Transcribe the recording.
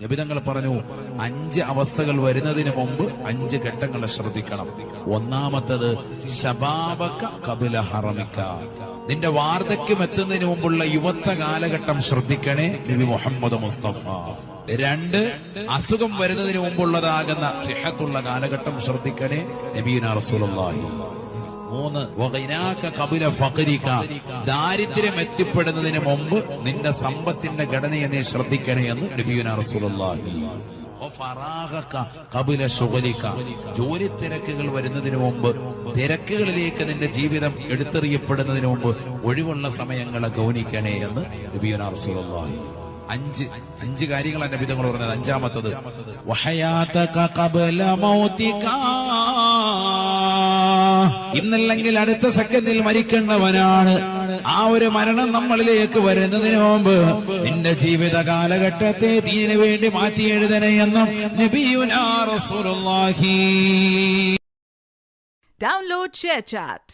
നബിതങ്ങൾ പറഞ്ഞു 5 അവസ്ഥകൾ വരുന്നതിന് മുമ്പ് 5 ഘട്ടങ്ങൾ ശ്രദ്ധിക്കണം. ഒന്നാമത്തത് ശബാബക ഖബല ഹറമിക, നിന്റെ വാർദ്ധക്യം എത്തുന്നതിന് മുമ്പുള്ള യുവത്വ കാലഘട്ടം ശ്രദ്ധിക്കണേ നബി മുഹമ്മദ് മുസ്തഫ. 2, അസുഖം വരുന്നതിന് മുമ്പുള്ളതാകുന്ന സിഹത്തുള്ള കാലഘട്ടം ശ്രദ്ധിക്കണേ നബിയുനാ റസൂലുള്ളാഹി. 3, വഗിനാക ഖബല ഫഖരിക, ദാരിദ്ര്യം എത്തിപ്പെടുന്നതിന് മുമ്പ് നിന്റെ സമ്പത്തിന്റെ ഘടനയെ നീ ശ്രദ്ധിക്കണേ എന്ന് നബിയുനാ റസൂലുള്ളാഹി. വഫറാഗക ഖബല ശുഗലിക, ജോലി തിരക്കുകൾ വരുന്നതിന് മുമ്പ്, തിരക്കുകളിലേക്ക് നിന്റെ ജീവിതം എടുത്തെറിയപ്പെടുന്നതിന് മുമ്പ് ഒഴിവുള്ള സമയങ്ങളെ ഗൗനിക്കണേ എന്ന് നബിയുനാ റസൂലുള്ളാഹി. 5 കാര്യങ്ങളാണ് നബിതങ്ങൾ പറഞ്ഞത്. 5-മത്തത് വഹയാതക ഖബല മൗതിക, ഇന്നല്ലെങ്കിൽ അടുത്ത സെക്കൻഡിൽ മരിക്കേണ്ടവനാണ്. ആ ഒരു മരണം നമ്മളിലേക്ക് വരുന്നതിന് മുമ്പ് നിന്റെ ജീവിത കാലഘട്ടത്തെ ദീനിനു വേണ്ടി മാറ്റി എഴുതണേ എന്നും നബിയുനാ റസൂലുള്ളാഹി. Download ShareChat.